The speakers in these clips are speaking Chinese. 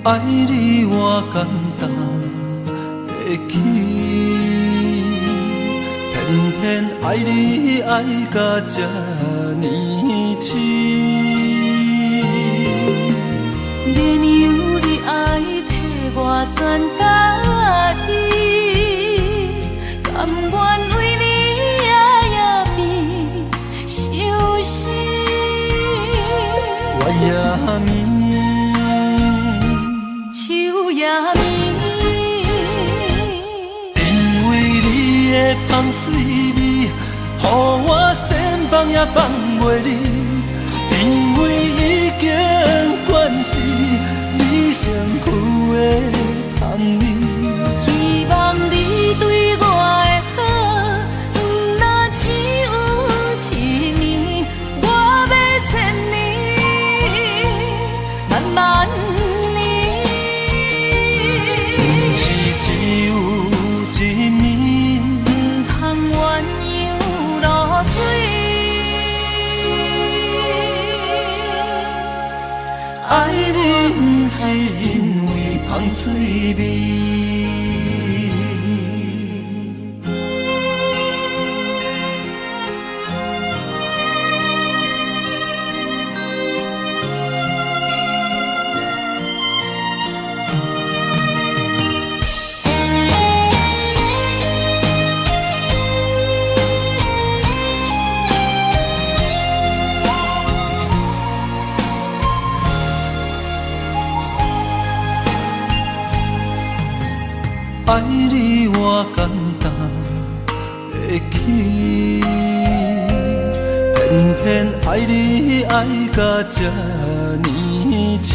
爱你我简单会起，偏偏爱你爱到这呢深。绵羊你爱替我全答应，甘愿为你夜眠伤心。我也眠。因为你的香水味，予我先放也放袂离。因为已经惯是你身躯的香味。希望你对我的好，不若只有一年，我要千年，慢慢。爱你不是因为香水味。爱你我简单会起，偏偏爱你爱到这呢深。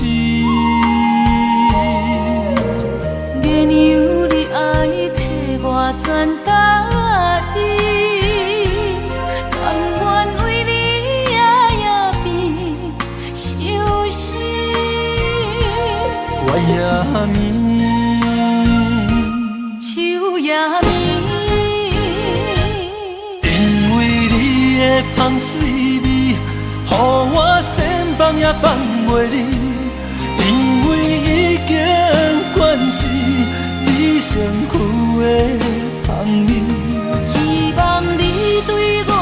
绵羊你爱替我全答应，甘愿为你夜眠伤心。我也眠。因为你的香水味，予我先放也放袂离。因为已经惯是你身躯的香味。希望你对我的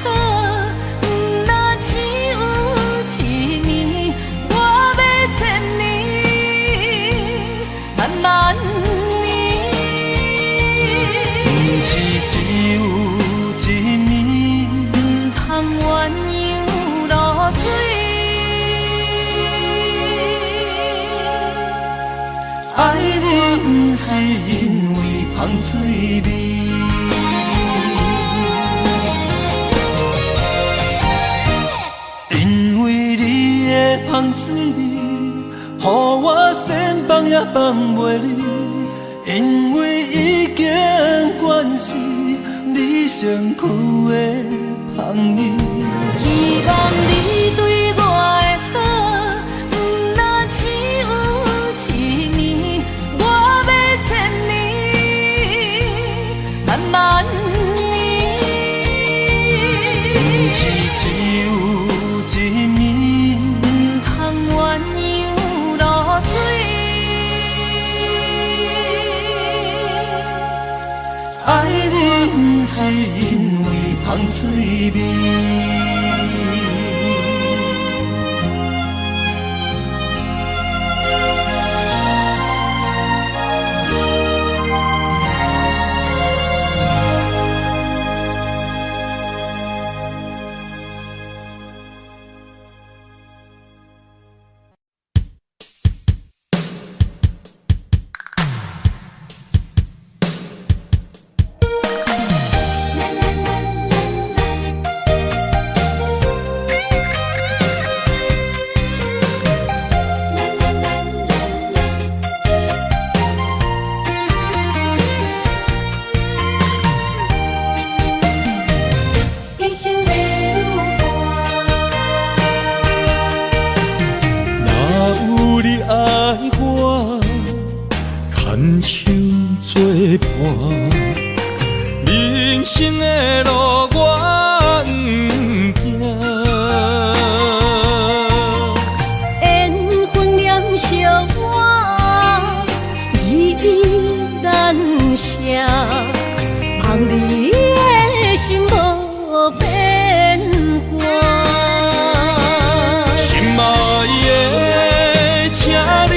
好，不若只有一年，我要千年，慢慢。是只有一年，不通鸳鸯落水。爱你不是因为香水味。因为你的香水味，予我先放也放袂离。因为已经惯是你身躯的香味。希望你对我的好，不若只有一年，我要千年，慢慢年。不是只有一年，不通鸳鸯落水。爱你不是因为香水味。人生的路我不行，缘分念惜我声，望你的心无变卦。心爱的，请你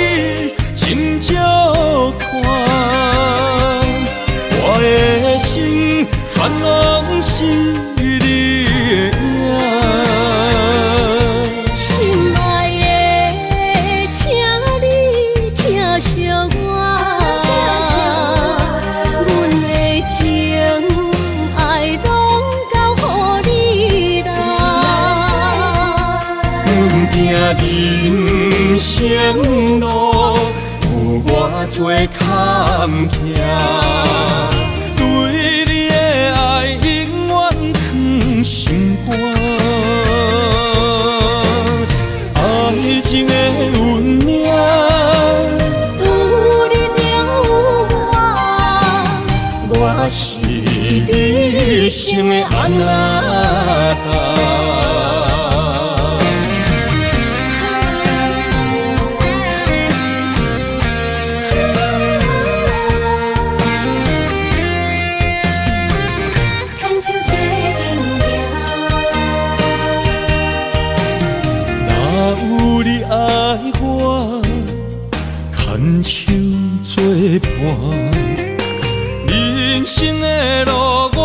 斟酌看，我的心全拢是你的影。心爱的，请你疼惜我，阮的情爱拢交予你啦。阮行人生路有偌多坎坷，对你的爱永远藏心肝。爱情的运命，有你了我，我是你生的安那达。若有你爱我，牵手作伴，人生的路我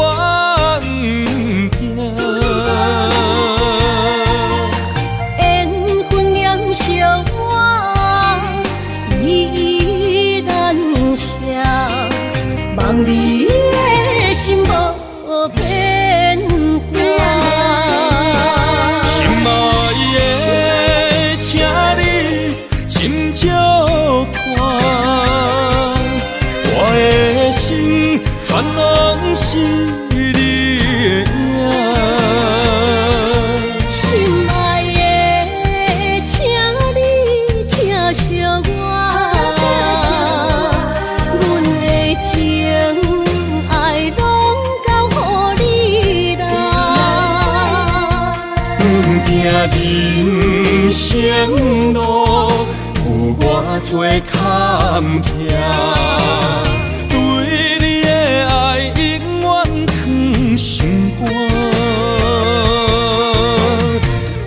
不惊。缘分念惜我，依然写，望你的心无变卦。心爱的，请你斟酌看，我的心全拢是你的影。心爱的，请你疼惜我，阮的情爱拢交予你啦。阮行人生路有偌多坎坷，对你的爱永远藏心肝。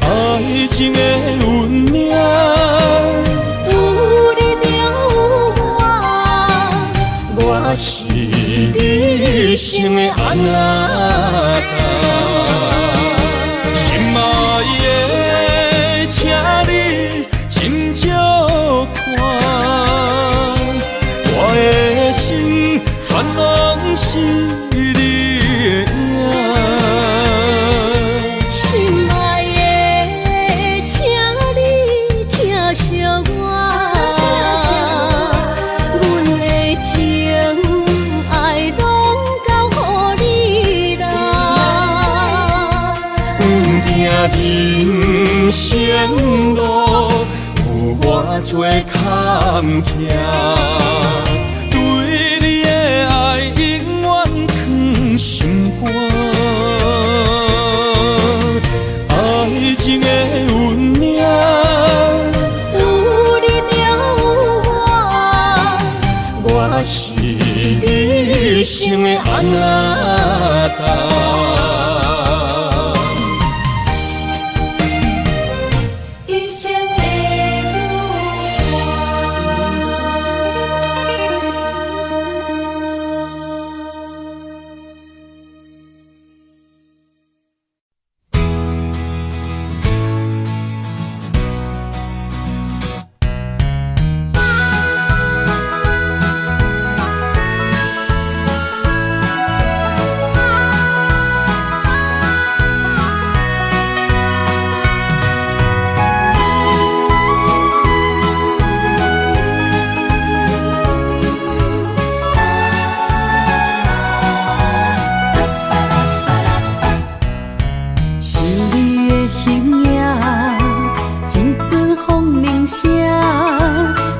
爱情的运命，有你了我，我是你生的安那达。心爱的，请你斟酌看，我的心全拢是你的影。心爱的，请你疼惜我，阮的情爱拢交予你啦。人生路有偌多坎坷，对你的爱永远藏心肝。爱情的运命，有你了我，我是你生的安那达。一生的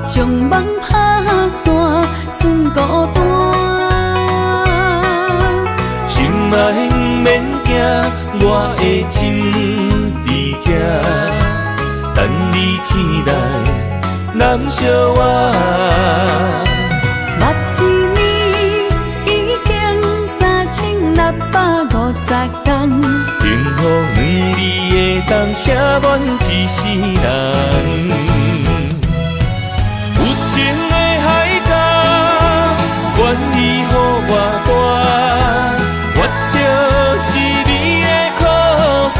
将梦拍散，剩孤单。心爱不免惊，我的心伫这，等你醒来，难相我。目一年，当写满一世人。有情的海角，愿意予我大，我就是你的靠山。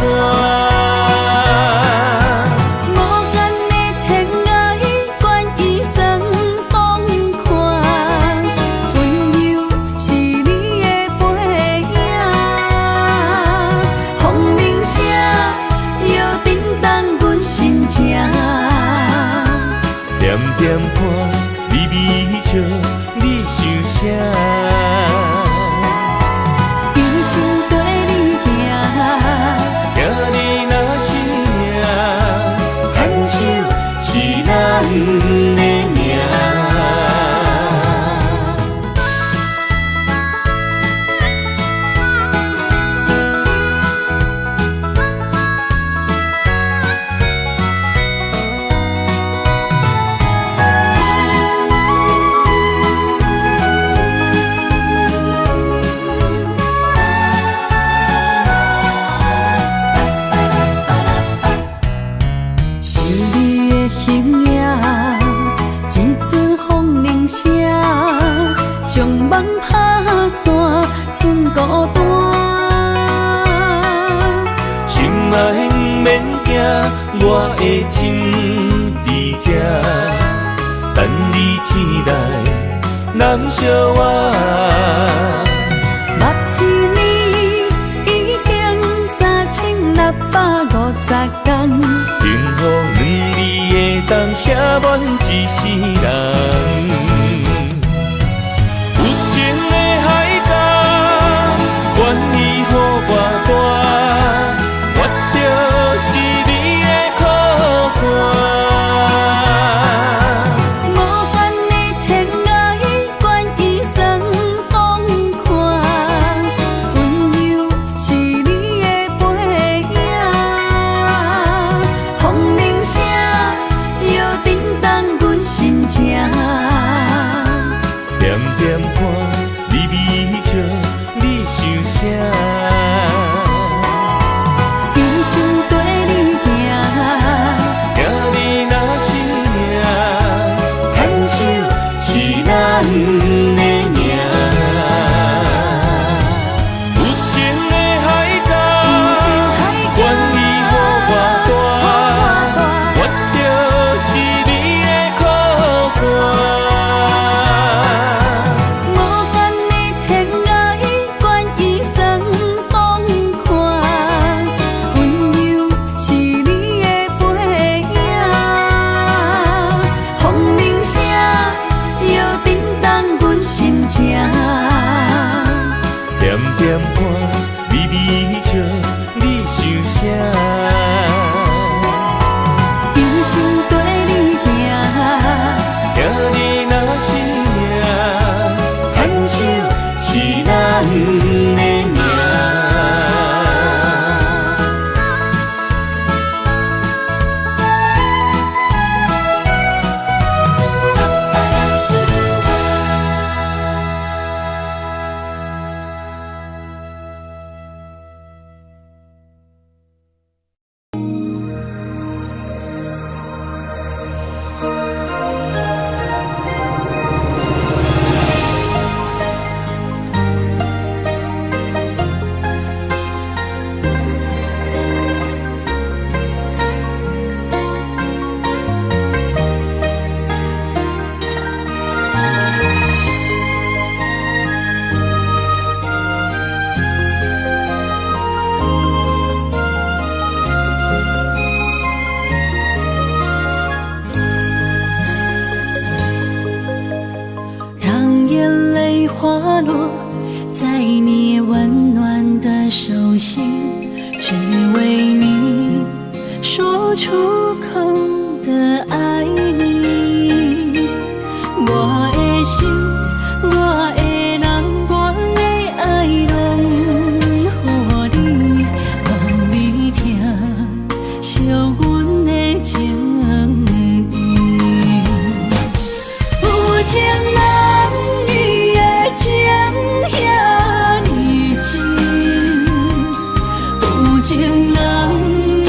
点点看，微微笑，你想啥？用心跟你行，行你若是命，牵手是咱的命。将梦拍散，剩孤单。心爱免惊，我的心伫这，等你醒来，难相我。目一年已经3650天，幸福两字会当写满一世人。点看，微微笑，你想啥？用心跟你行，行你若是命，牵手是咱的命。有情的海角，愿意予我大，我就是你的靠山。点点看，微微笑，你想啥？用心跟你行，行你若是命，牵手是咱的命。花落在你温暖的手心，只为你说出口的爱你。我的心，我的人，我的爱拢予你，望你听，惜阮的情意。有情男女的情遐尼深，有情人的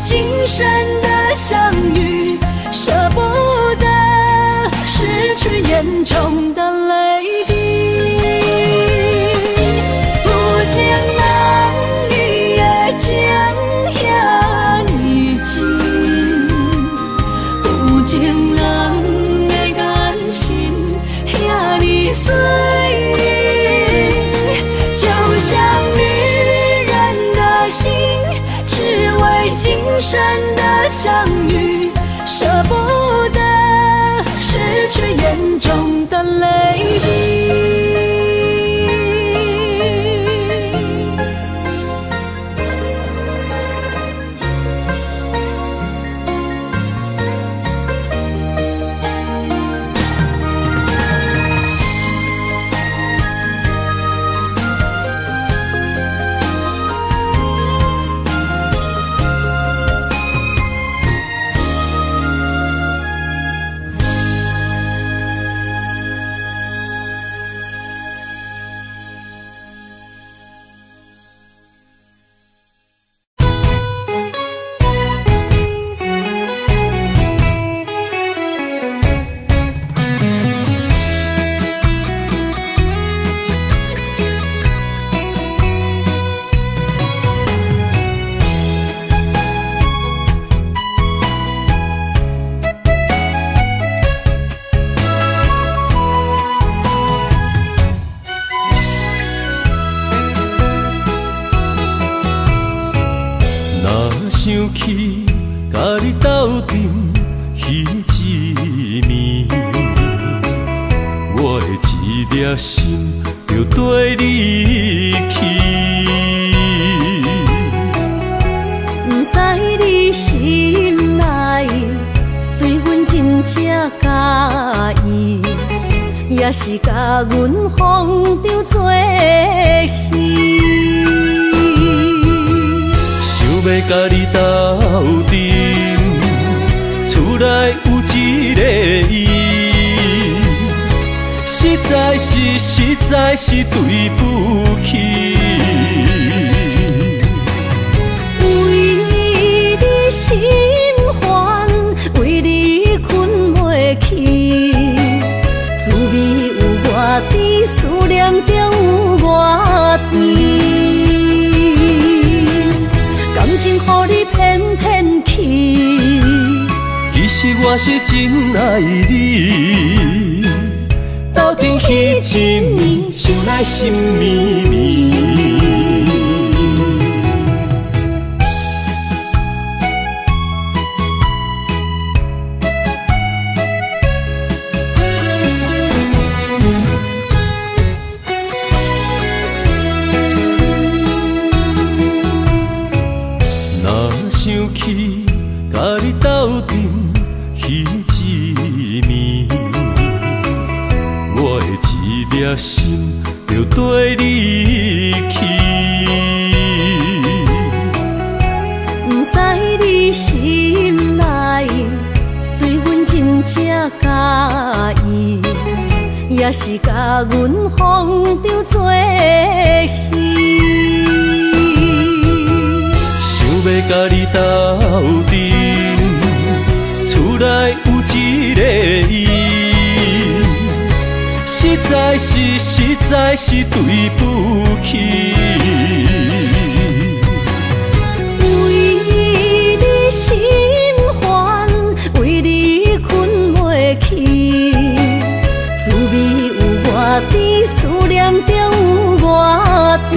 今生的相遇，舍不得失去眼中的泪滴。有情人伊的情遐尼真，有情人的眼神遐尼水，就像女人的心，只为今生的相遇，舍不得失去眼中的泪滴。想起甲你斗阵彼一暝，我的一粒心就跟你去。不知你心内对阮真正介意，也是甲阮放着做戏。要甲你斗阵，厝内有一个伊，实在是对不起。为你心烦，为你困袂去，滋味有偌甜，思念就有偌甜。感情予你骗骗去，其实我是真爱你。斗阵彼一暝，想来心绵绵。想起甲你斗阵彼一暝，我的一粒心就跟你去。不知你心内对阮真正介意，也是甲阮放着做戏。要甲你斗阵，厝内有一个伊，实在是对不起。为你心烦，为你困袂去，滋味有偌甜，思念就有偌甜。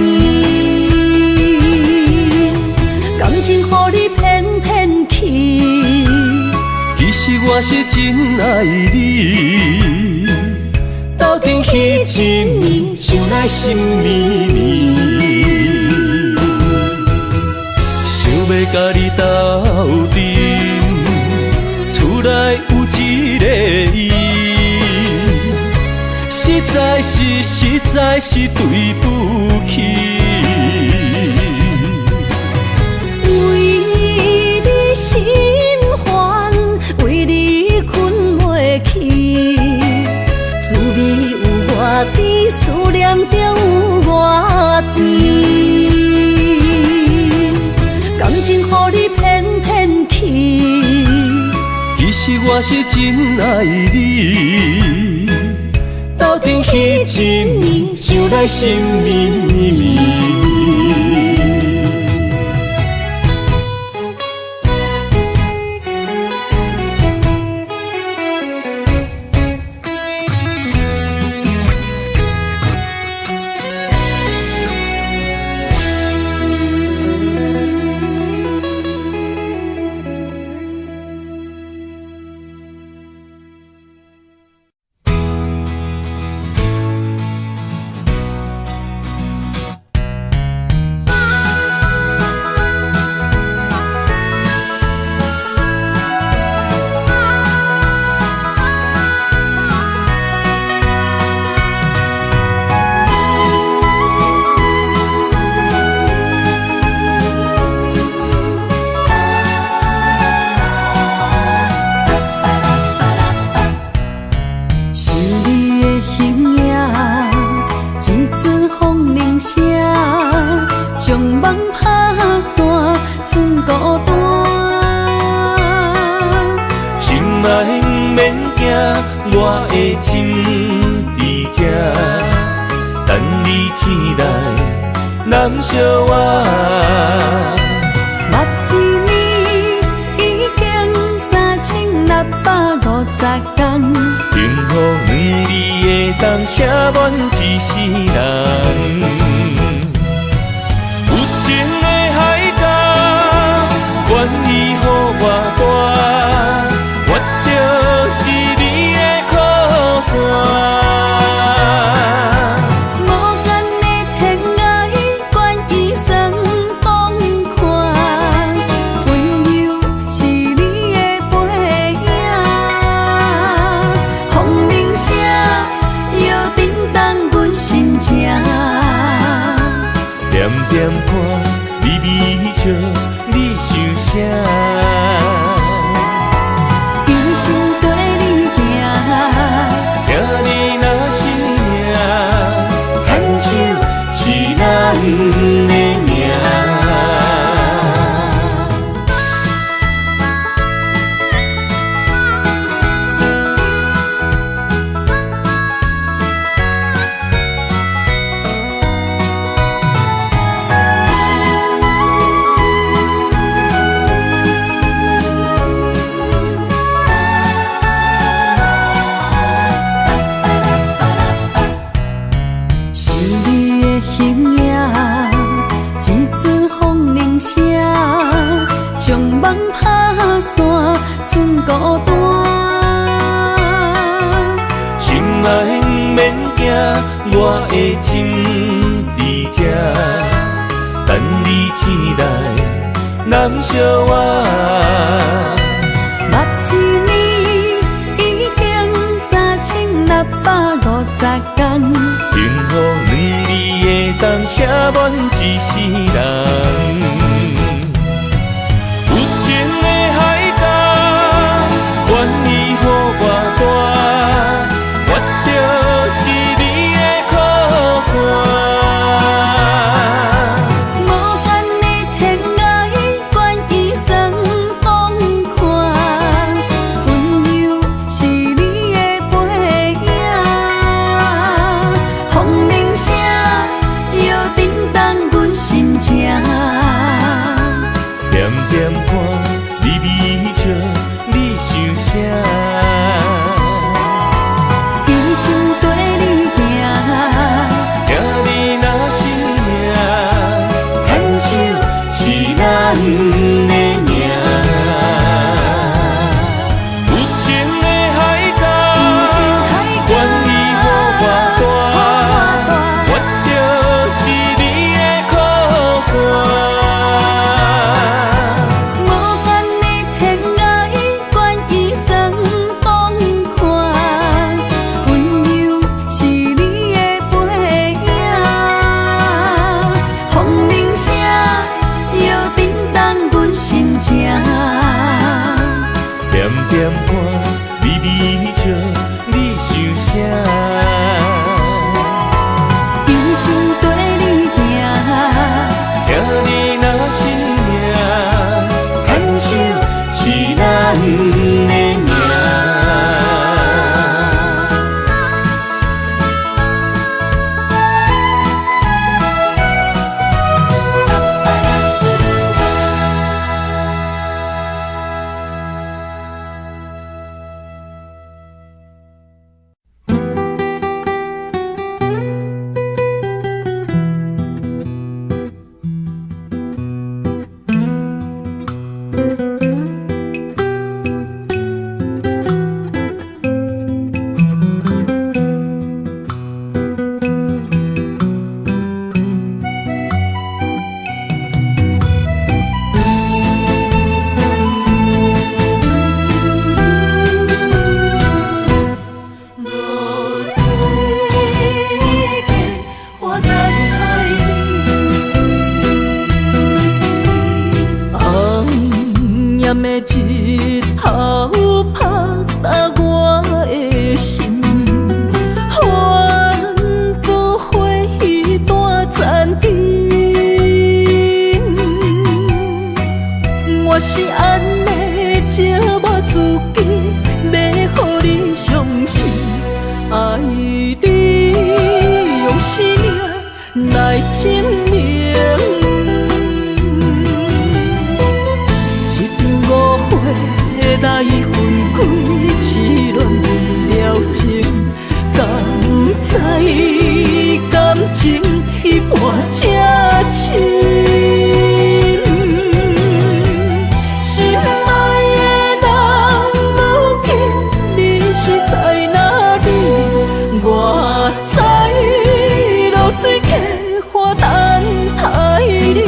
感情予你骗骗去，其实我是真爱你。斗阵彼一暝，想来心绵绵。想要甲你斗阵，厝内有一个伊，实在是对不起。心烦，为你困袂去，滋味有偌甜，思念就有偌甜。感情予你骗骗我是真爱你，斗阵彼一暝，想来心绵绵。将梦拍散，剩孤单。心爱不免惊，我的心伫这，等你醒来，难相偎。目一年已经3650天，幸福两字会当写满一世人。愿意予我大，我就是你的靠山。无限的天涯，愿意算风看，温柔是你的背影。风铃声摇震动阮心情，点点看，微微笑。你想啥？一生跟你行，行你若是命，牵手是咱的命。将梦拍散，剩孤单。心爱不免惊，我的心伫这，等你醒来，难相偎。目一年已经3650天，幸福两字会当写满一世人。点点看，微微笑，你想啥？一生跟你行，行你若是命，牵手是咱的命。有情的海角，愿意予我大，我就是你的靠山。点点看，微微笑，你想啥？一生跟你行，行你若是命，牵手是咱的命。炎的日头拍打我的心，环不回一段暂停。我是安尼寂寞自己，要互你相信，爱你用生命来证明。来分开，痴恋为了情，敢知感情一半才深。心爱的人，如今你是在哪里？我在露水溪花等待你。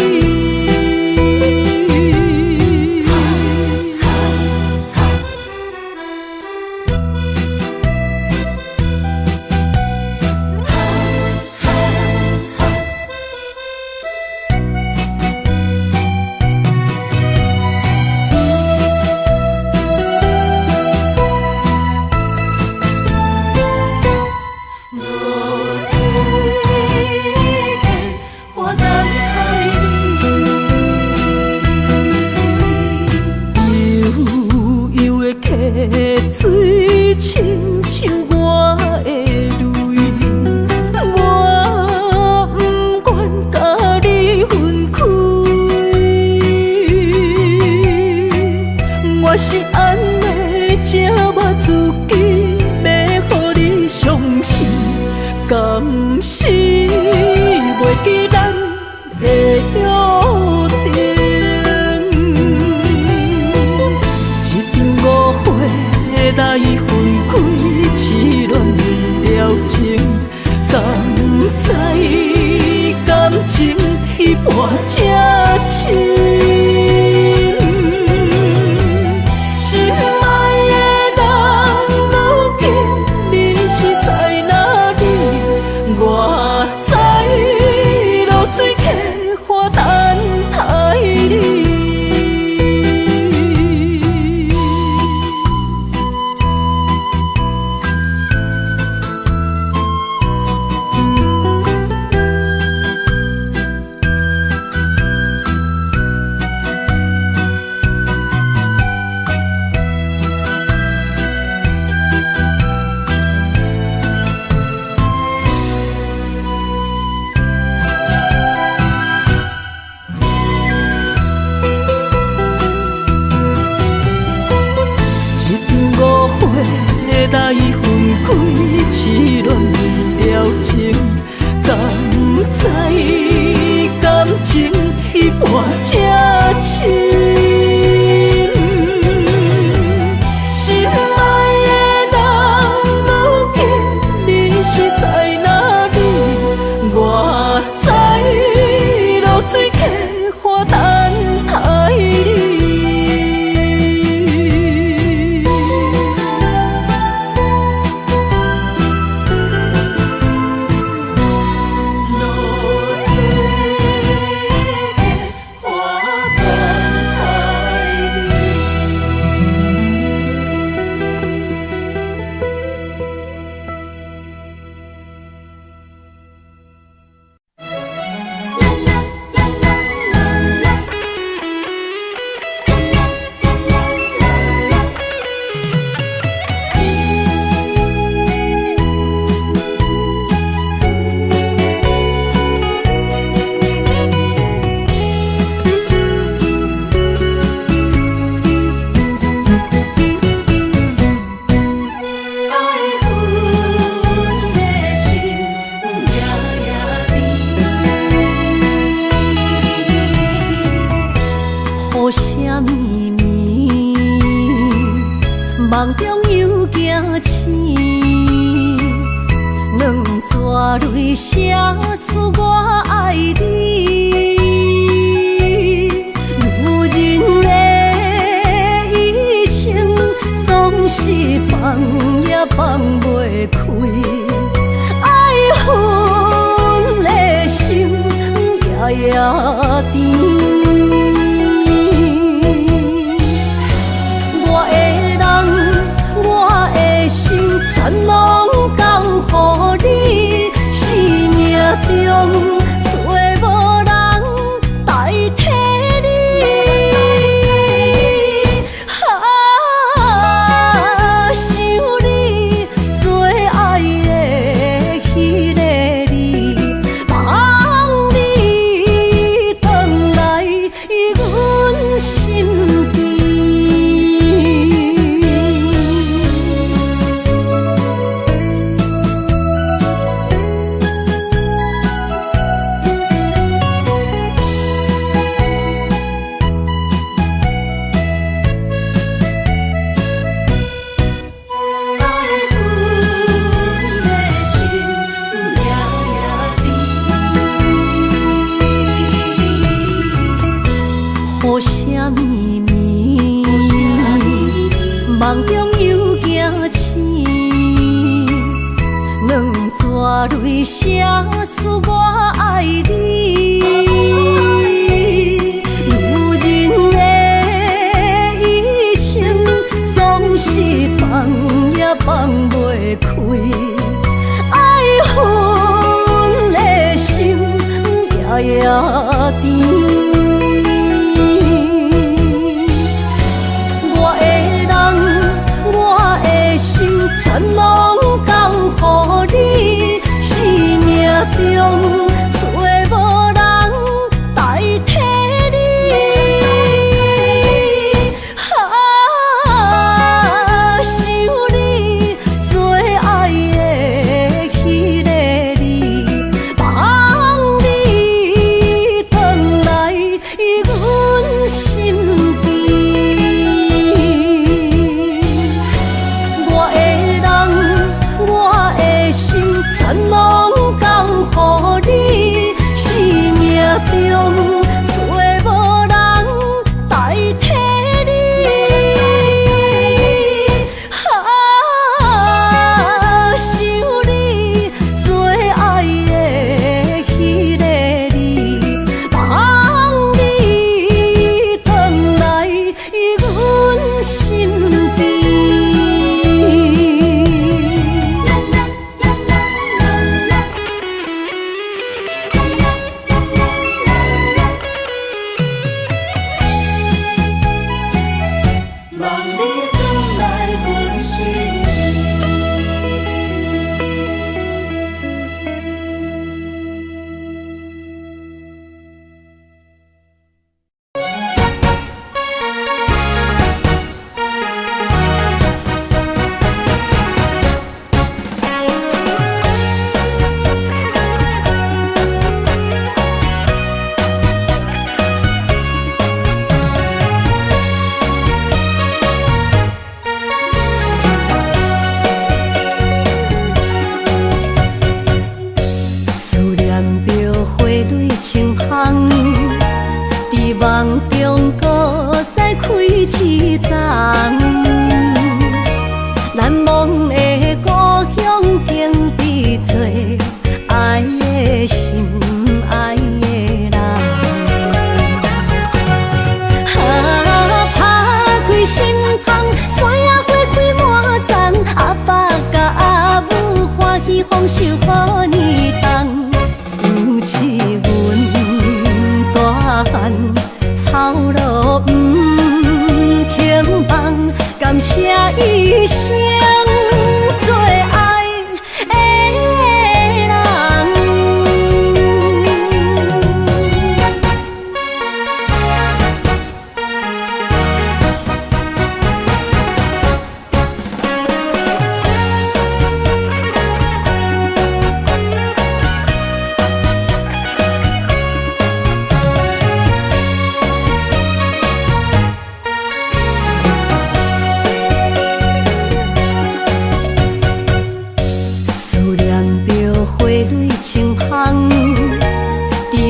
水亲像我的泪，我不愿甲你分开。我是安尼寂寞自己，要互你相信，甘是袂记咱的约定。来分开，痴恋为了情，敢知感情一半才深。心爱的人，如今你是在哪里？我在露水溪花等待你。来分开，痴恋为了情，敢知感情一半才深。心爱的人，如今你是在哪里？我在露水溪花等待你。梦中又惊醒，两撮泪写出我爱你。女人的一生总是放也放袂开，爱恨的心夜夜甜。梦中又惊醒，两纸泪写出我爱你。如今的一生，总是放也放袂开，爱恨的心夜夜甜。全拢交乎你，生命中找无人代替你。想你做爱的迄个你，望你回来阮身边。全拢交乎你，生命中找无人代替你。想你做爱的迄个你，望你回来阮身边。梦中搁再开一丛，难忘的故乡经伫做爱的心爱的人。打开心窗，山野花开满丛，阿爸甲阿母欢喜丰收好年冬，尤其阮大汉。草路不轻放，感谢一生做爱的人。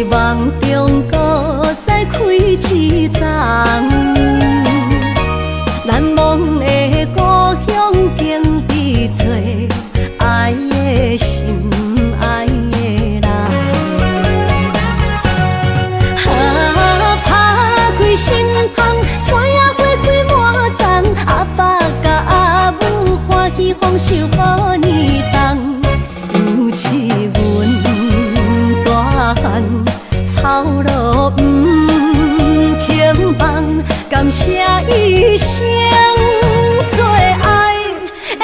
梦中搁再开一丛，难忘的故乡经伫做爱的心爱的人。打开心窗，山野花开满丛，阿爸甲阿母欢喜丰收好年冬，尤其阮大汉。草路不轻放，感谢一生做爱的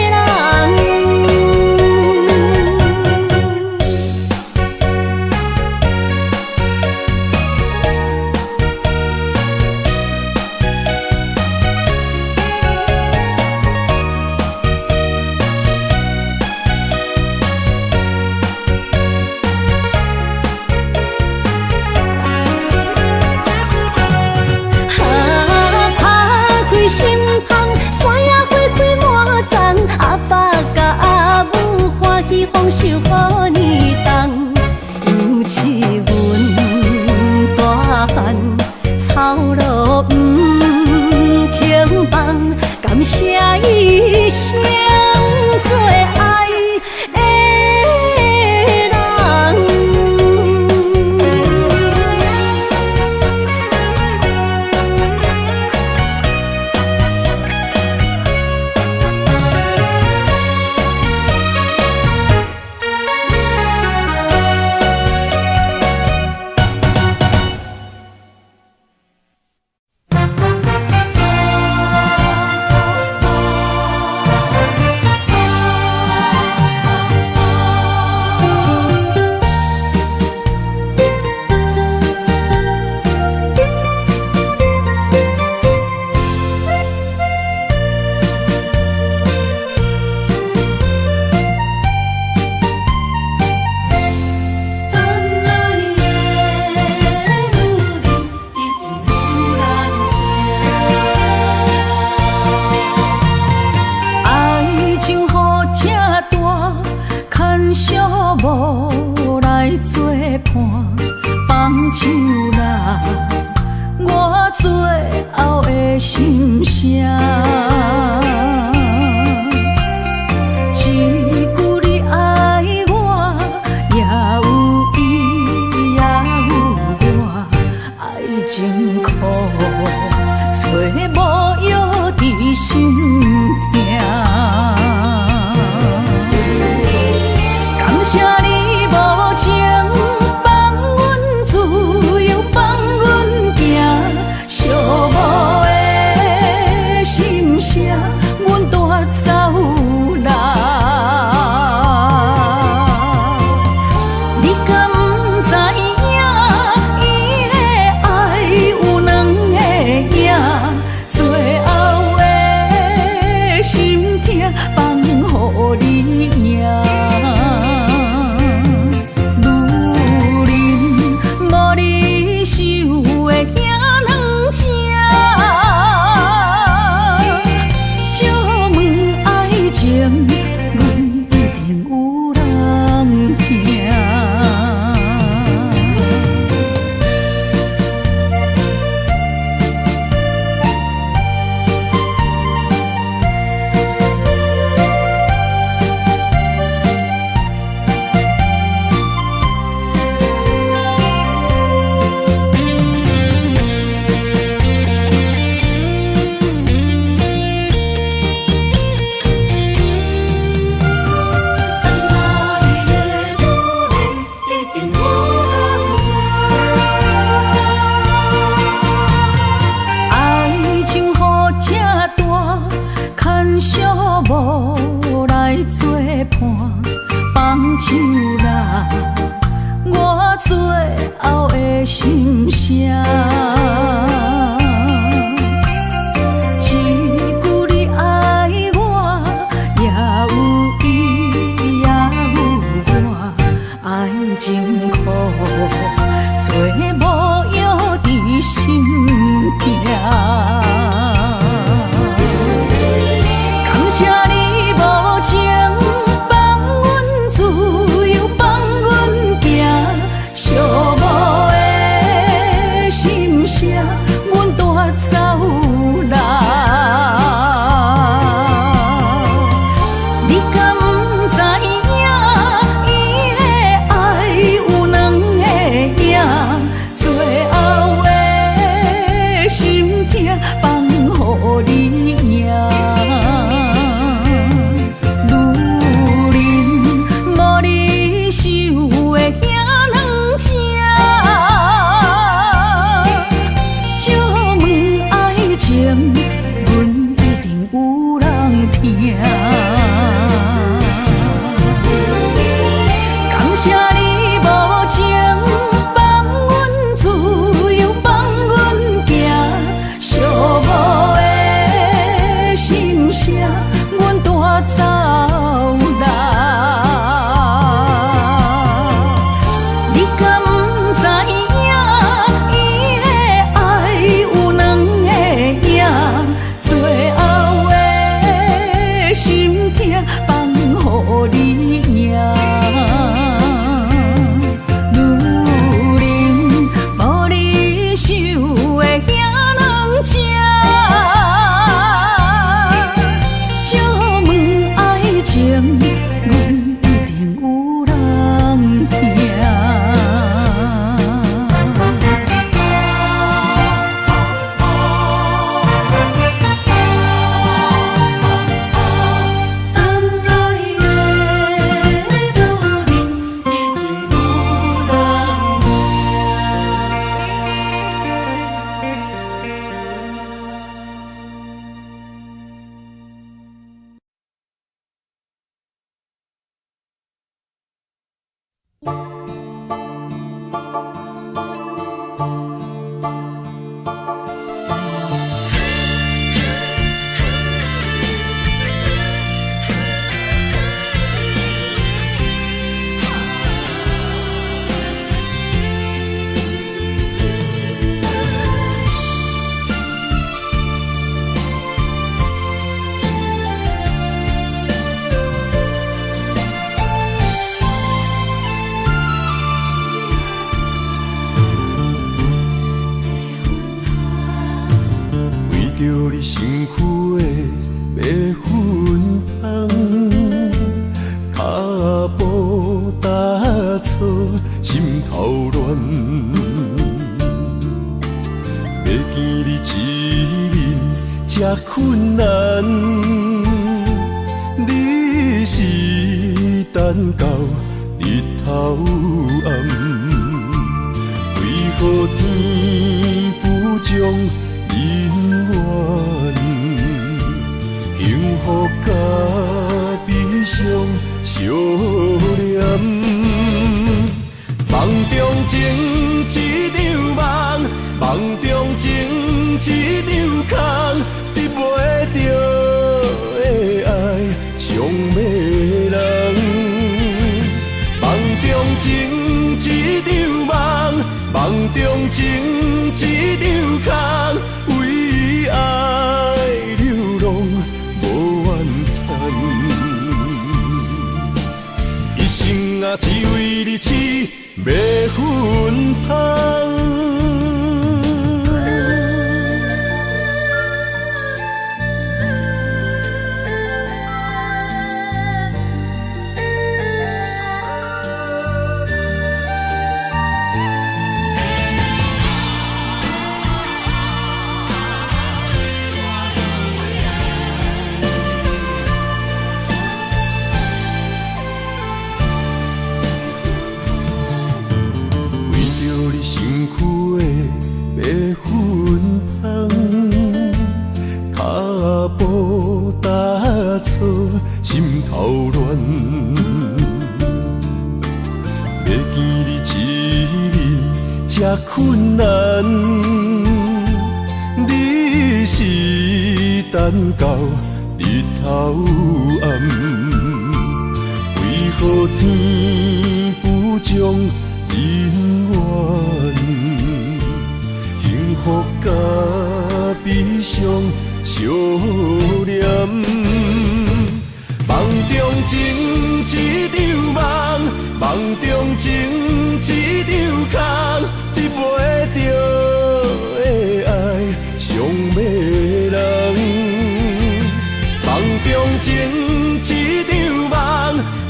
人。心窗，山野花开满丛，阿爸甲阿母欢喜丰收好年冬，尤其阮大汉草路不轻放。无药伫心痛。感谢你无情放阮自由，放阮行，寂寞的心声，阮带走人。你敢不知影，伊的爱有两个影，最后的心痛放予你赢。无来作伴，放手啦，我最后的心声。一句你爱我，也有伊，也有我，爱情苦，做无药伫心痛。谢你无情放阮自由，放阮行，寂寞的心声，阮带走人。你敢不知影，伊的爱有两个影，最后的心痛放予你赢。感谢你无情放阮自由，放阮行，寂寞的心声，阮带走人。你敢不知影，伊的爱有两个影，最后的心痛放予你赢。着你身躯的白粉红，脚步踏错，心头乱。要见你一面，这困难，你是等到日头暗，为何天不将人怨？幸福甲悲伤相连，梦中情一场梦，梦中情一场空，得袂着的爱上迷人。梦中情一场梦，梦中情一场空，为爱流浪无怨叹。一生啊，只为你痴，要分芳。心头乱，要见你一面这困难，你是等到日头暗，为何天不将人怨？幸福甲悲伤相连。梦中情一场梦，梦中情一场空，得袂着的爱上迷人。梦中情一场梦，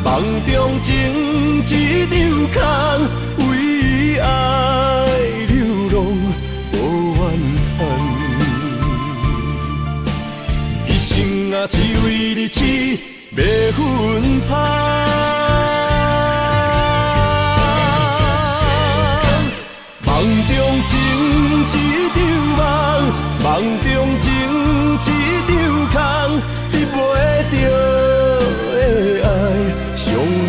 梦中情一场空，为爱流浪无怨叹。一生啊，只为你痴。要分芳，梦中情一场梦，梦中情一场空，得袂着的爱上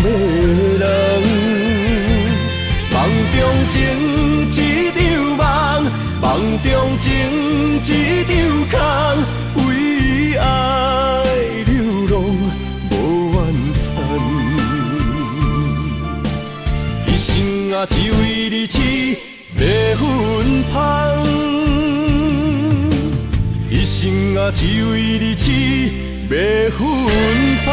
迷人。梦中情一场梦，梦中情一场空，为爱。只为你痴，要分芳。一生啊，只为你痴，要分芳。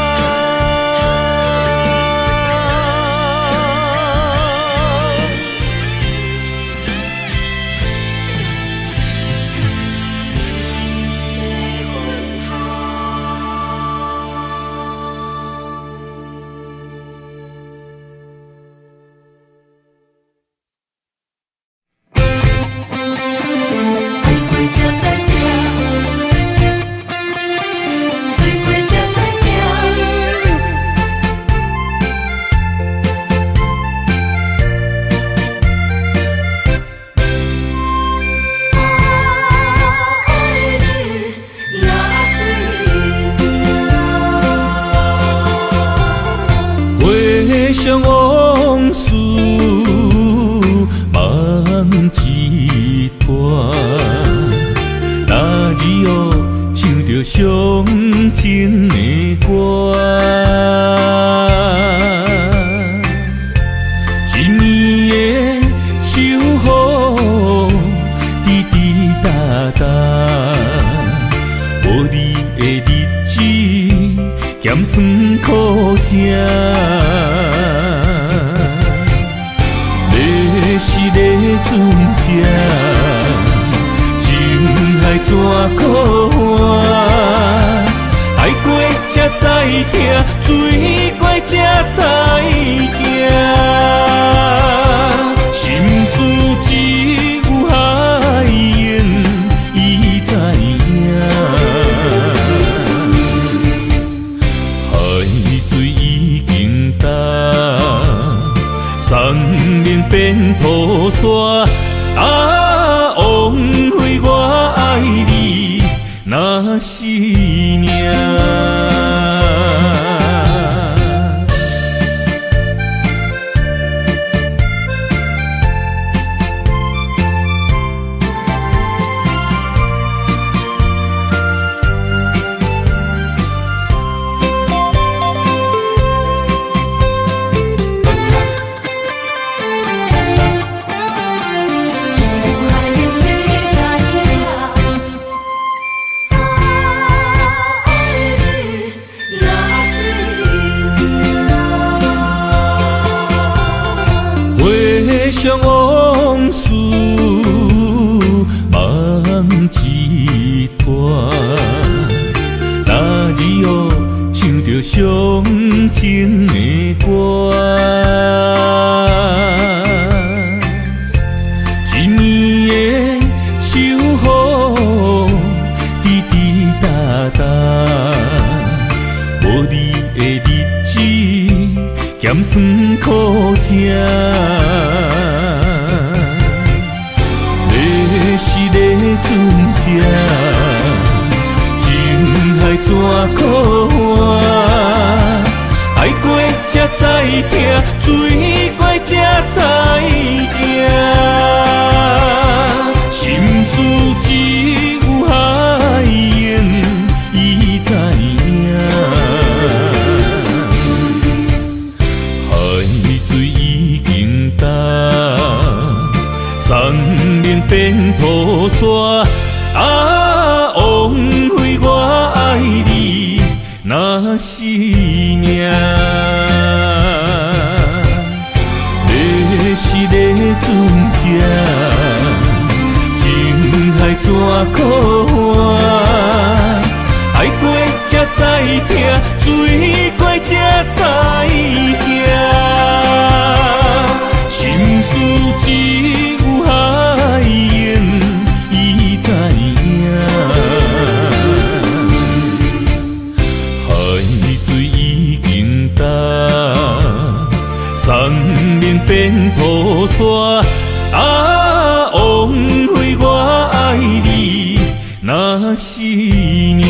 想往事梦一段，那日哦唱着伤情的歌，一年的秋雨滴滴答答，无你的日子咸酸苦涩。是咧船只，情海怎可换？爱过才知疼，水过才知行。心事只有海燕伊知影。若是命。回想往事，梦一团。那日后唱着伤情的歌，一年的秋雨滴滴答答，无你的日子咸酸苦涩。是个船只，情海怎可换？爱过才知疼，水过才知行。心事只有海燕伊知影，海水已经干。山明变土沙，啊，枉费我爱你，若是命。你是个船只，情海怎可换？爱过才知疼，水过才知行。心事只有海燕伊知影，海水已经干，山明变土沙，啊，枉费我爱你，若是命。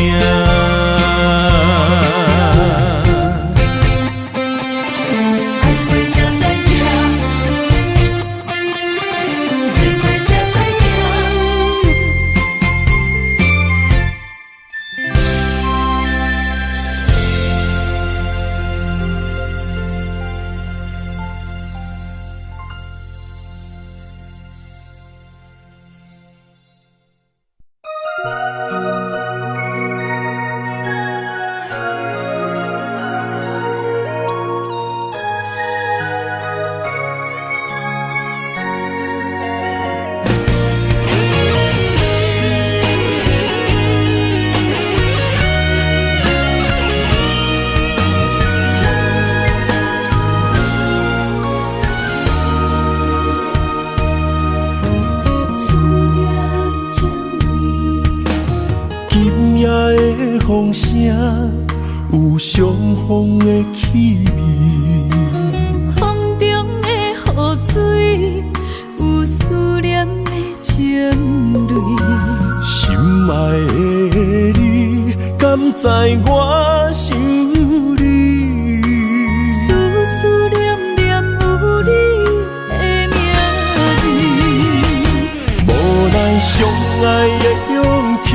风声有相逢的气味，风中的雨水有思念的情泪。心爱的你，敢知我想你？思思念念有你的名字，无奈相爱的勇气，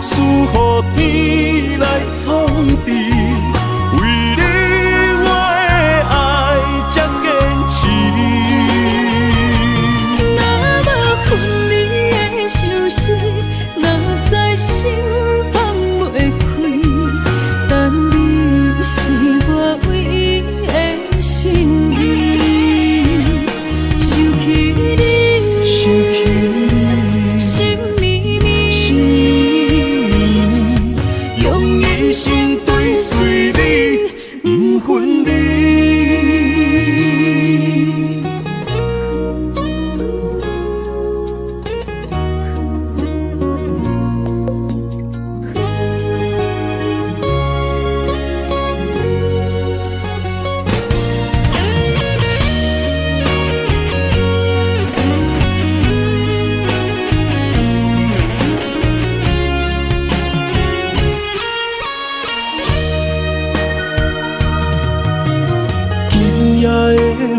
输予天来创治。为你我的爱才坚持。若无分离的相思，哪知心放袂开。但你是我唯一的心意，想起你，心绵绵，用一生对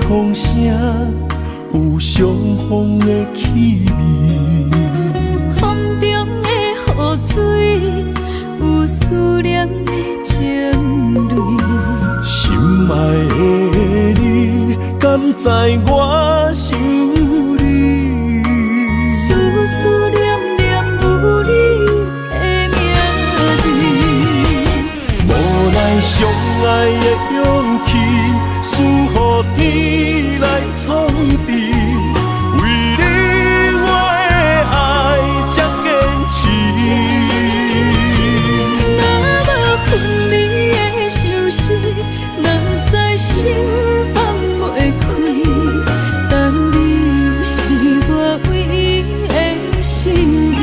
风声有相逢的气味，风中的雨水有思念的情泪。心爱的你，敢知我想你？思思念念有你的名字，无咱相爱的勇气，赐予天来创治。为你我的爱才坚持。若无分离的相思，哪知心放袂开。但你是我唯一的心意，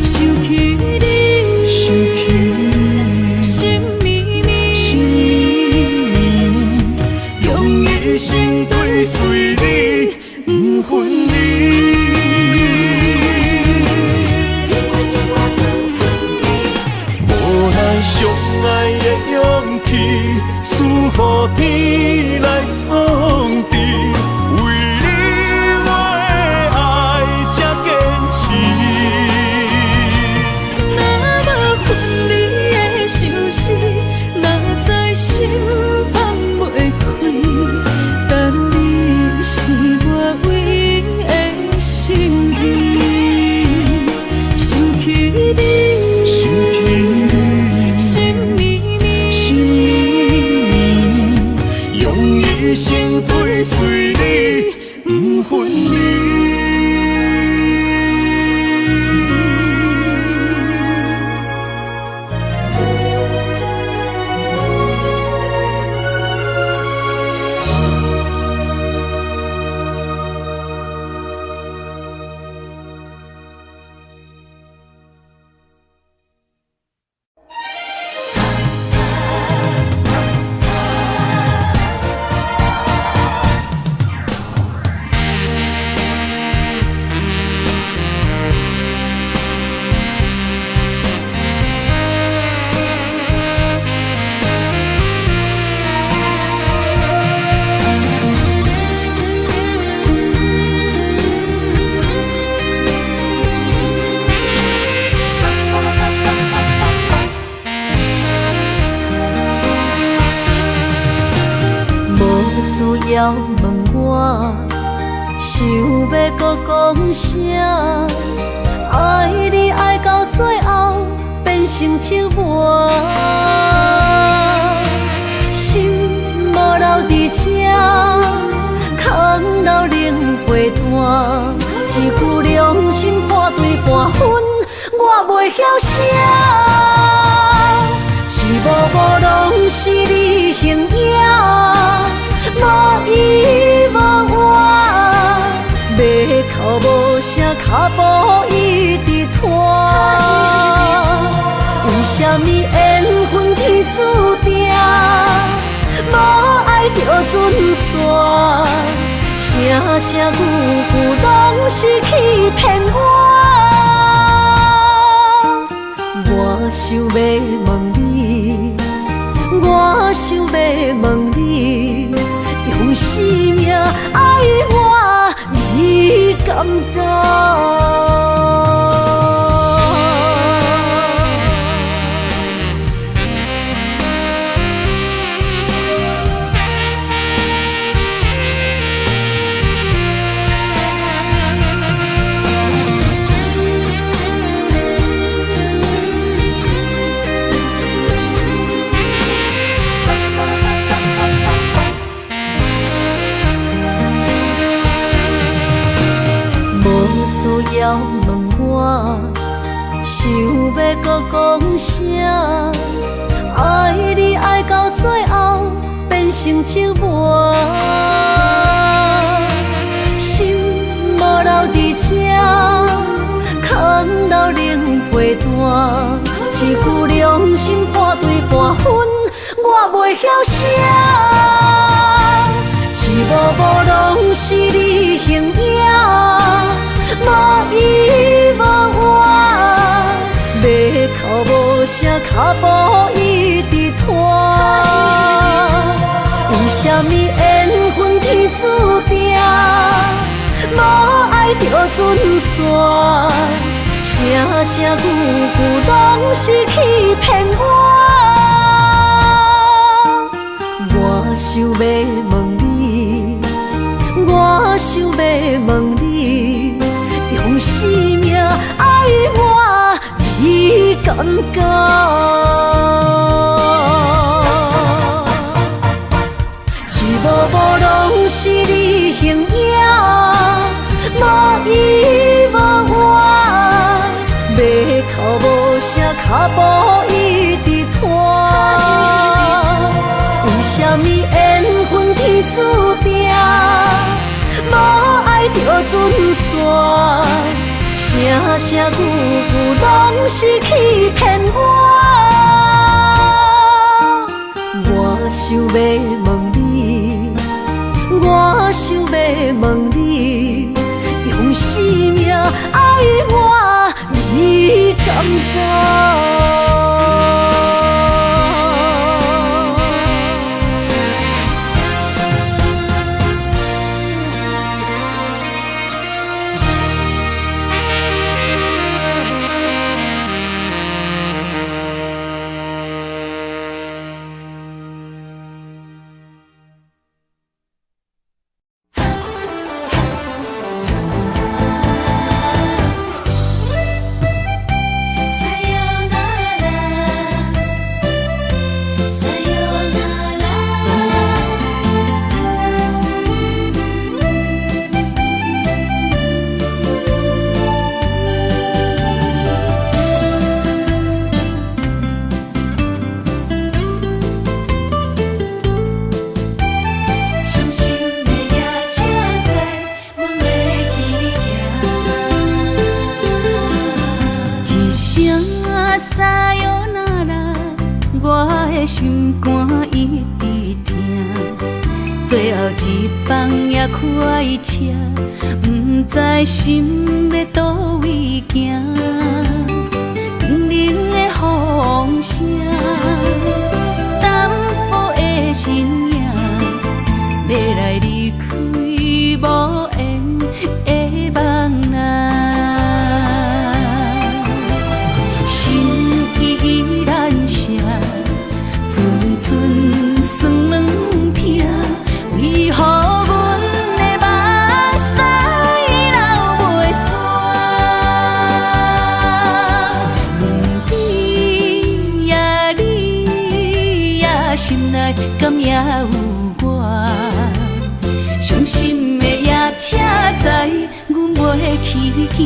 想起你，想起你，心绵绵，心绵绵，用一生追随你，不分离。无咱相爱的勇气，赐予天来创治。为你我的爱才坚持。若无分离的相思，哪知心放袂开。但你是我唯一的心意，想起你，想起你，心绵绵，心绵绵，用一生追随你，不分离。需要问我，想要搁讲啥？爱你爱到最后变成寂寞，心无留伫这，空留冷陪伴。一句良心破对半分，我袂晓写。一幕幕拢是你形影。无依无我，要哭无声，脚步一直拖。为什么缘分天注定，无爱就准线？声声句句拢是欺骗我。我想要问你，我想要问你。用生命爱我，你敢当？需要问我，想要搁讲啥？爱你爱到最后变成寂寞，心无留伫这，空留冷陪伴。一句良心破对半分，我袂晓写。一幕幕拢是你形影。无依无我，要哭无声，脚步一直拖。为什么？着准线，声声句句拢是欺骗我。我想要问你，我想要问你，用生命爱我，你敢敢？一幕幕拢是你形影，无依无我，袂哭无声，脚步一直拖。为什么缘分天注定，无爱着准线，声声句句拢是欺骗我。我想要问你，我想要问你，用生命爱我，你敢敢？心肝一直疼，最后一放也开车，不知心要倒位行。冷冷的风声，淡薄的身影，要来离开无缘的梦啊。心依然声。阵酸软疼，为何阮的目屎流袂煞？问你呀你呀，心内敢也有我？伤心的夜车载，阮袂去行。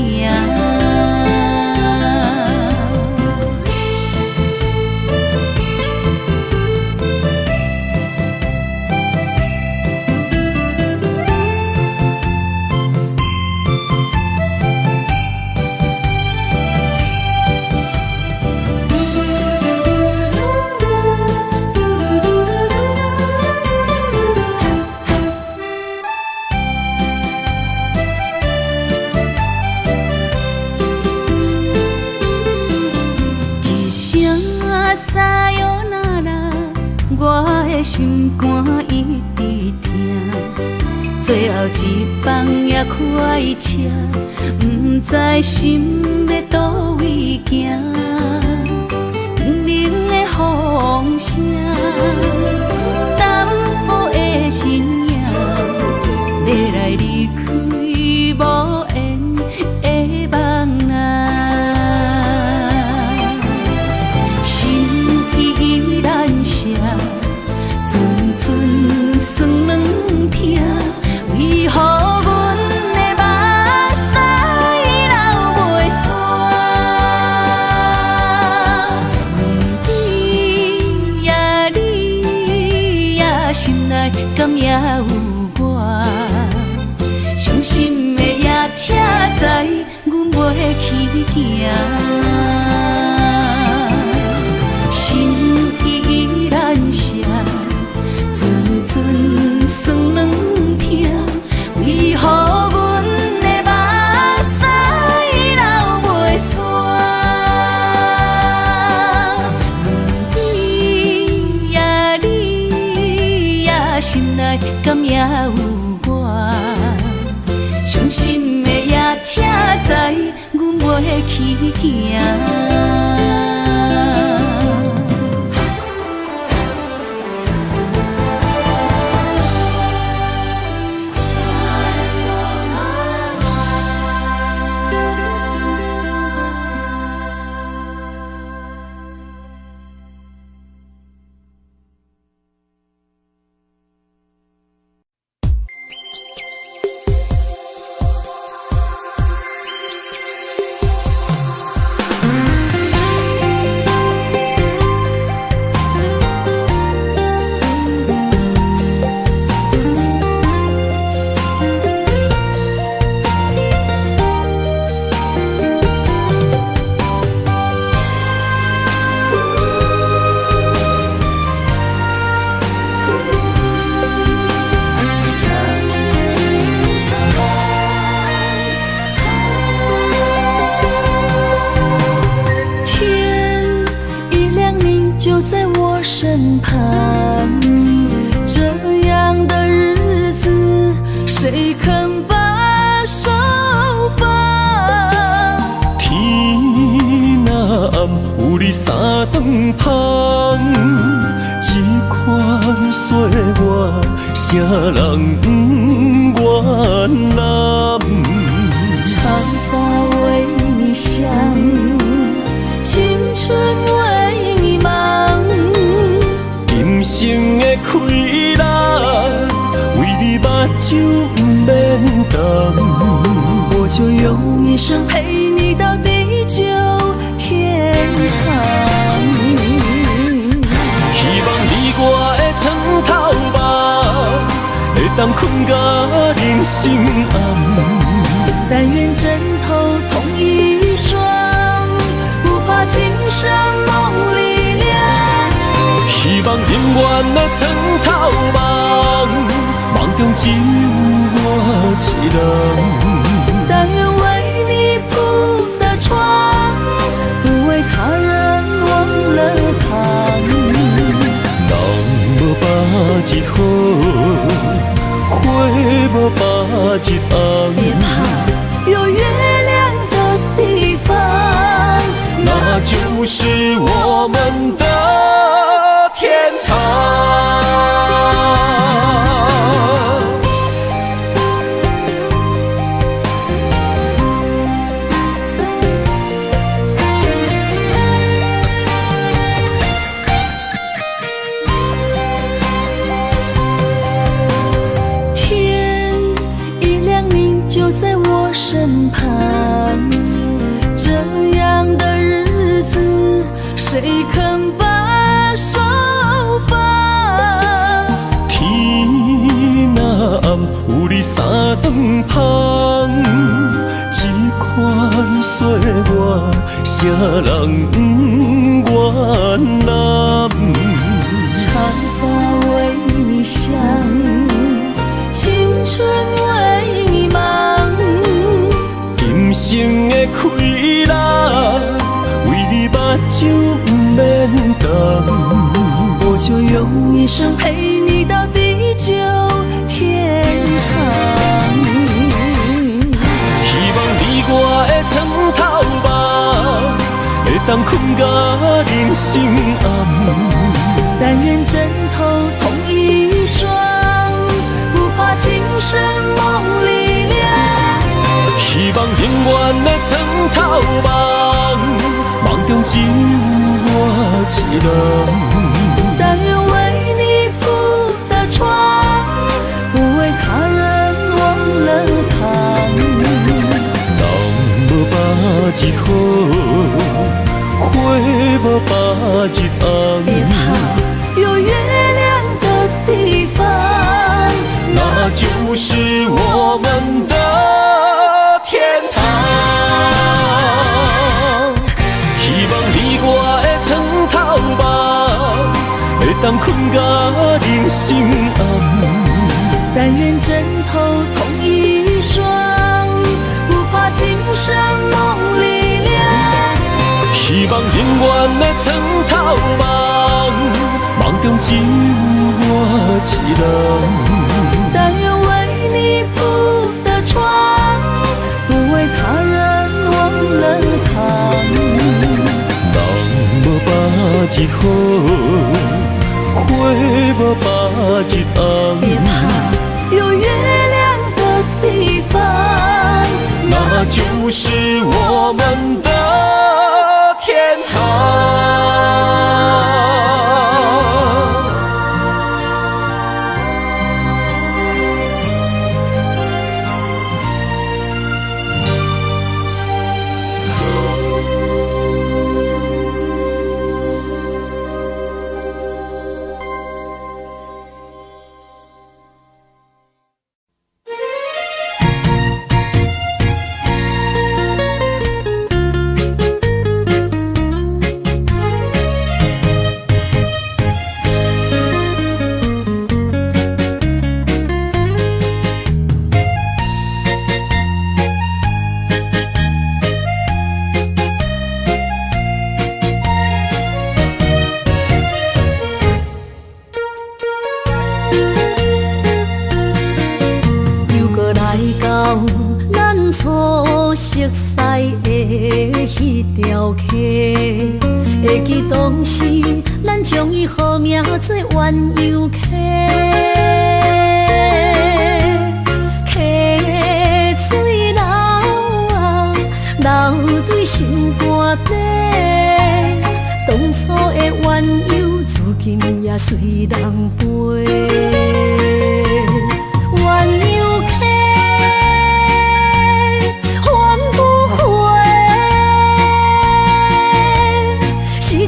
心肝一直疼，最后一放也开车，不知心要倒位行。冷冷的风声，淡薄的身影，要来离开无缘的梦啊。心依然声。酸软疼，为何阮的目屎流袂煞？问你呀你呀，心内敢也有我？伤心的夜车载，阮袂去行。心依然声。酸软疼，为何阮的目屎流袂煞？问你呀你呀，心内敢也有我？伤心的夜去行。身旁，这样的日子谁肯把手放？天若暗，有你三顿香，这款岁月，谁人不愿揽？长发为你香，青春为你忙。今生的快乐，为你目睭不免干。我就用一生陪你到地久天长。希望你我的床头梦，会当困到人生暗。但愿枕头同一双，不怕今生梦里凉。希望永远的床头梦，梦中只有我一人。但愿为你铺的床，不为他人忘了糖。人无百日好，花无百日红。别怕，有月亮的地方，那就是我们的天堂。天一亮，你就在我身旁，这样的日子谁肯把手放？天若暗，有你三顿香，这款岁月，谁人不愿揽？长发为你香，青春为你忙。今生的快乐，为你目睭不免干。我就用一生陪你到地久天长。希望你我的床头梦，会当困到人生暗。但愿枕头同一双，不怕今生梦里凉。希望永远的床头梦，梦中只有我一人。但愿为你铺的床，不为他人忘了糖。人无百日好，花无百日红。别怕，有月亮的地方，那就是我们的天堂。希望你我的床头梦，会当困到人生暗。但愿枕头同一双，不怕今生梦里凉。希望永远的床头梦，梦中只有我一人。但愿为你铺的床，不为他人忘了糖。日好，花无白日红。别怕，有月亮的地方，那就是我们的天堂。会记当时，咱将伊号名做鸳鸯溪，溪水流啊，流对心肝底。当初的鸳鸯，如今也随人飞。鸳鸯溪。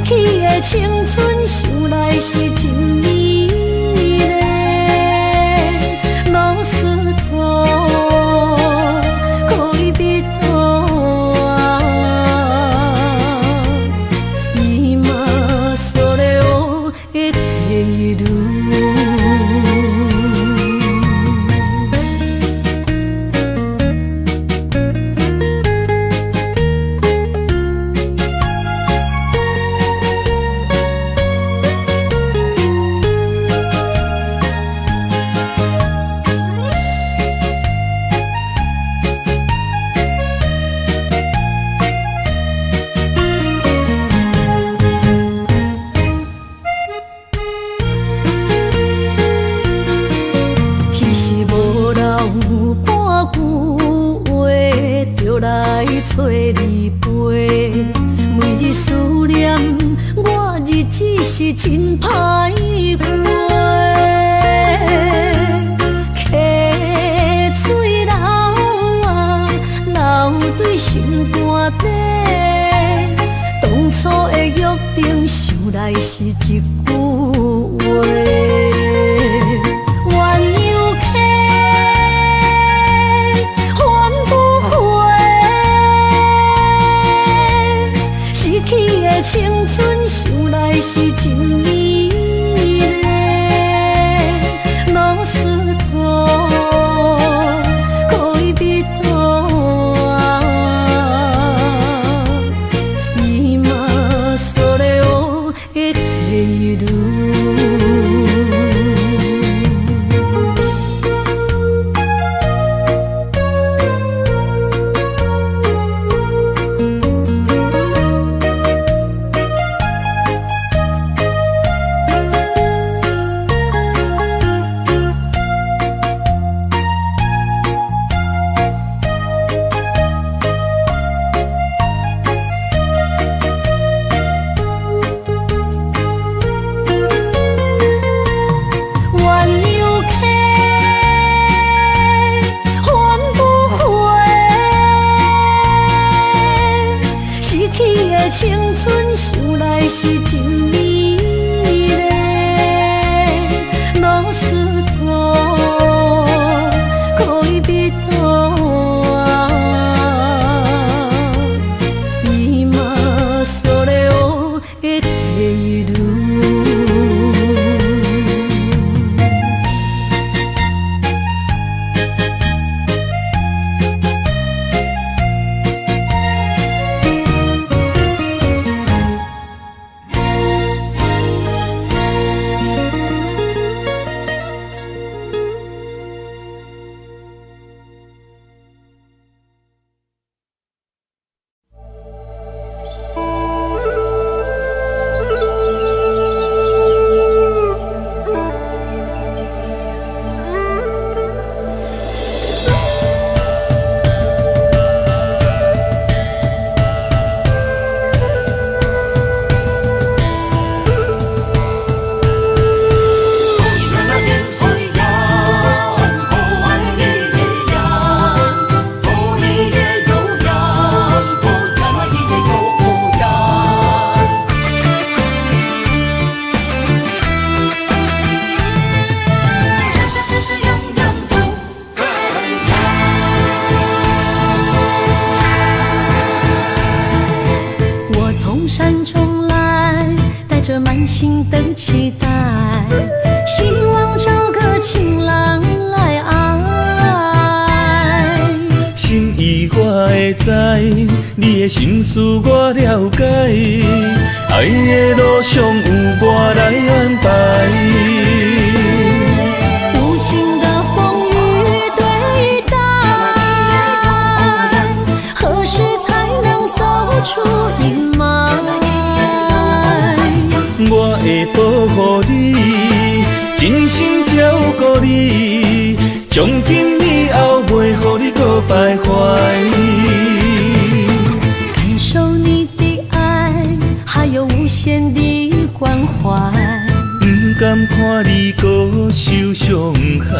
去的青春想来是真美丽，老师徒可以比图啊，伊嘛所了的地路。找你陪，每日思念，我日子是真歹过。溪水流啊，流对心肝底。当初的约定，想来是一句话。青春想来是真美丽，老师徒可以比图啊，伊嘛所了的地路。青春想来是真美丽，老师徒可以比图啊，伊嘛所了的地路。从山中来，带着满心的期待，希望找个情郎来爱。心意我会知，你的心思我了解，爱的路上有我来安排。无情的风雨对待，何时才能走出阴霾？我会保护你，真心照顾你，从今以后袂予你搁徘徊。感受你的爱，还有无限的关怀。不甘看你搁受伤害。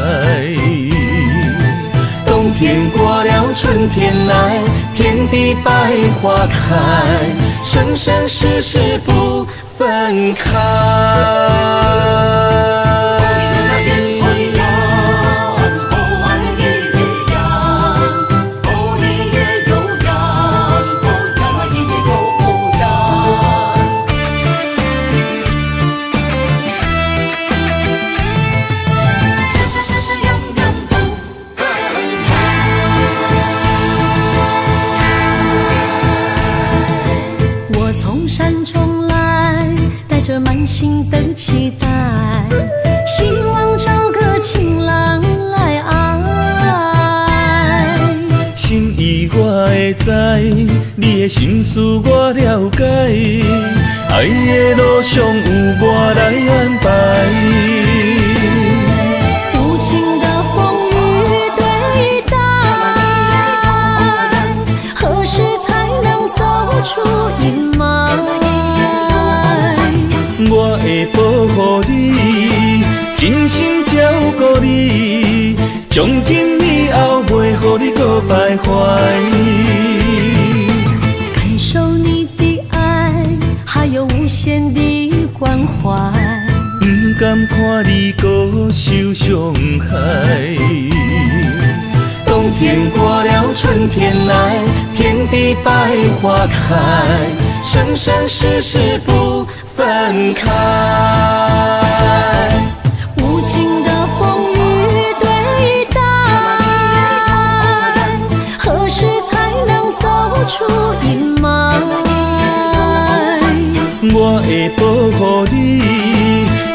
冬天过了，春天来，遍地百花开，生生世世不分开。满心的期待，希望找个情郎来爱。心意我会知，你的心思我了解，爱的路上有我来安排。无情的风雨对待，何时才能走出阴霾？我会保护你，真心照顾你，从今以后袂予你搁徘徊。感受你的爱，还有无限的关怀。不甘看你搁受伤害。冬天过了，春天来，遍地百花开，生生世世不分开。无情的风雨对待，何时才能走出阴霾？我会保护你，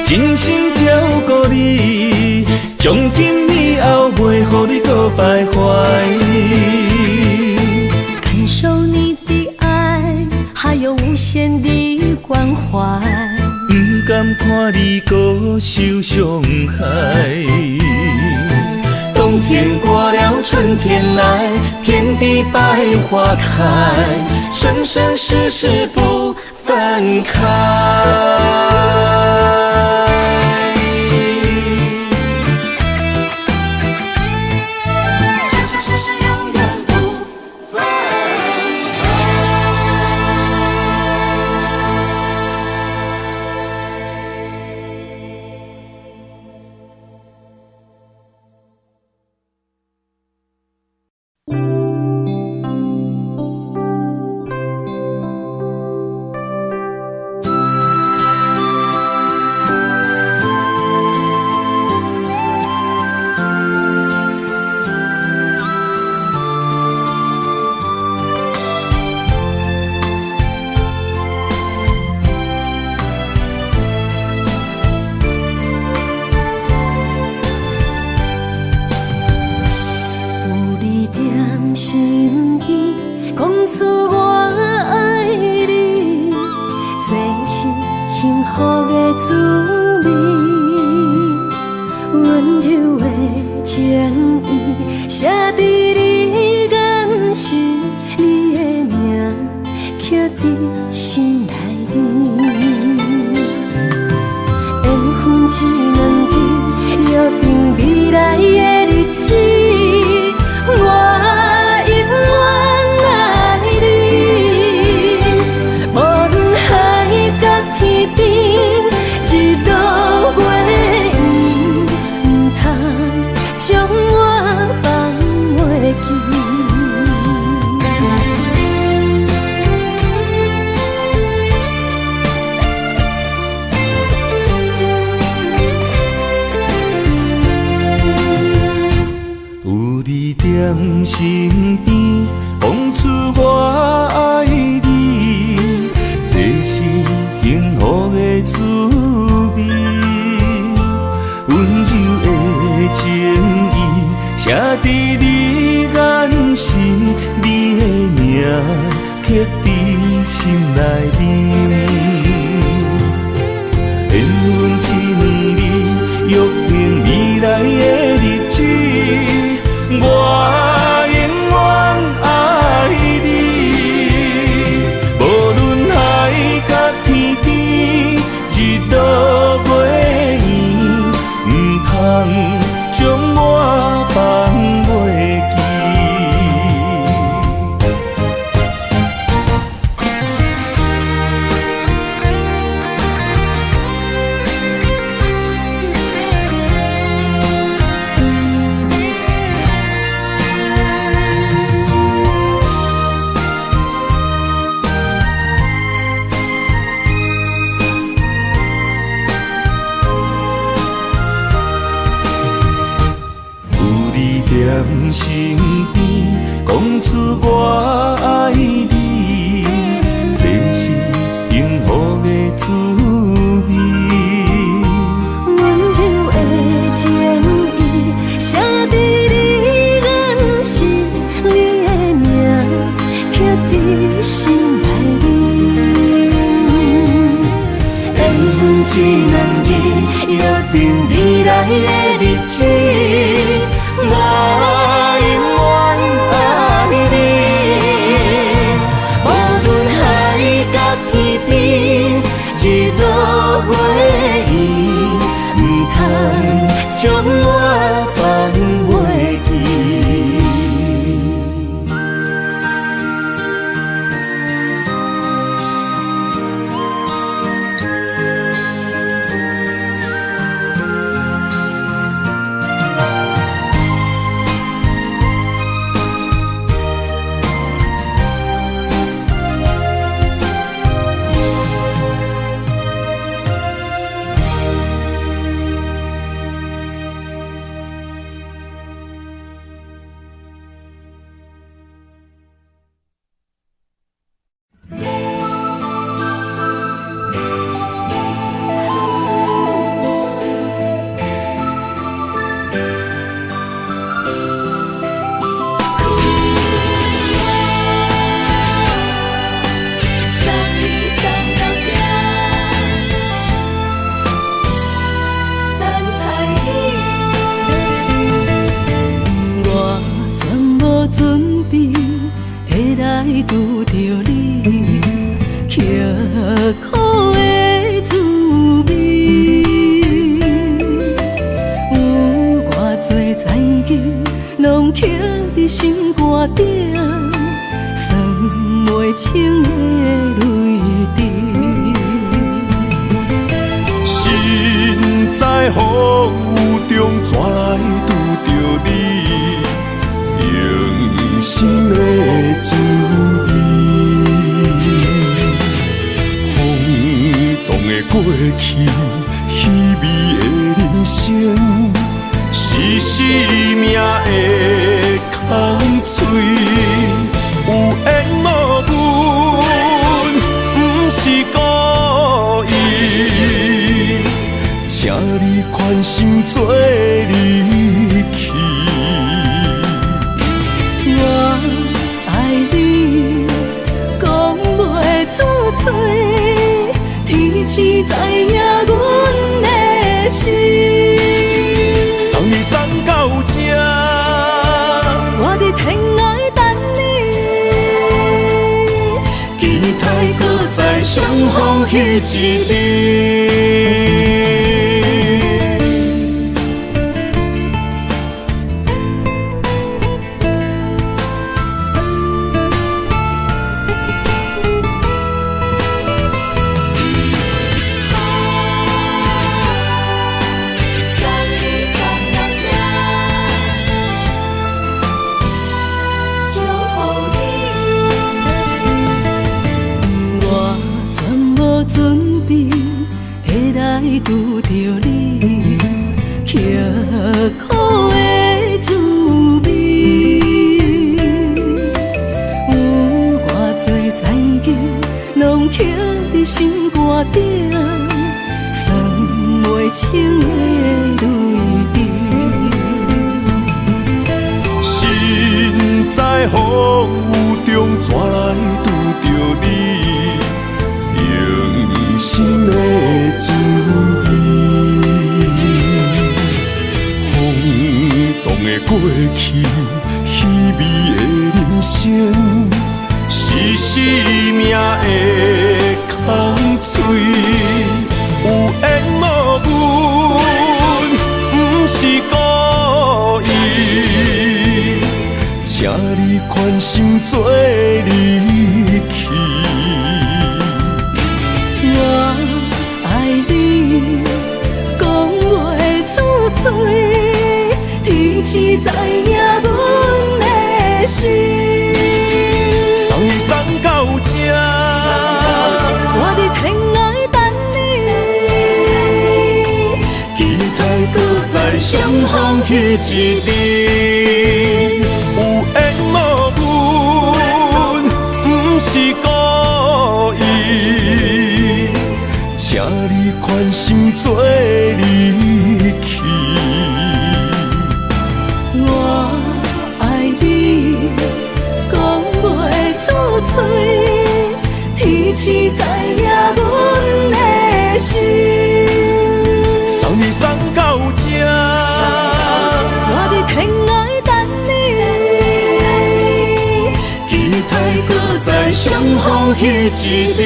真心照顾你，从今以后袂予你搁徘徊。感受你的爱，还有无限的关怀。不甘看你搁受伤害。冬天过了，春天来，遍地百花开，生生世世不分开。将我放袂身边，讲出我爱你，这是幸福的滋味。温柔的情意写伫你眼神，你的名刻伫心内面。缘分一两字，约定未来的日子，我永远爱你。无论海角天边，日落月圆，唔通将我放袂记。身边，讲出我爱你，这是幸福的滋味。温柔的情意写伫你眼神，你的名刻伫心内面。缘分一两字，约定未来的日子。我永远爱你，无论海角天边，日落月圆，唔通将我放袂记。拄着你，刻苦的滋味。有偌多知己，拢刻伫心肝顶，算袂清的泪滴。心在风雨中，怎来拄着你？用心的滋味，风动的过去，稀微的人生，是生命的空嘴，有缘无分，不是故意，请你宽心做离去。我爱你，讲袂出嘴，天赐知影阮的心。送你送到这，我伫天涯等你，期待搁再相逢彼一日。拄着你，刻苦的滋味。拢刻在心肝顶，算袂清的泪滴。心在风雨中，怎来拄着你？用心的滋味，轰动的过去，稀微的人生，是生命的空嘴，有缘无分，不是故意，请你宽心做离去。我爱你，讲袂出嘴，天赐知影阮的心。送你送到这，我伫天涯等你，期待搁再相逢彼一日。有缘无分，不是故意，请你宽心做离去。我爱你，讲袂出嘴，天赐知影阮的心。送你送到这，我伫天涯等你，期待搁再相逢彼一日。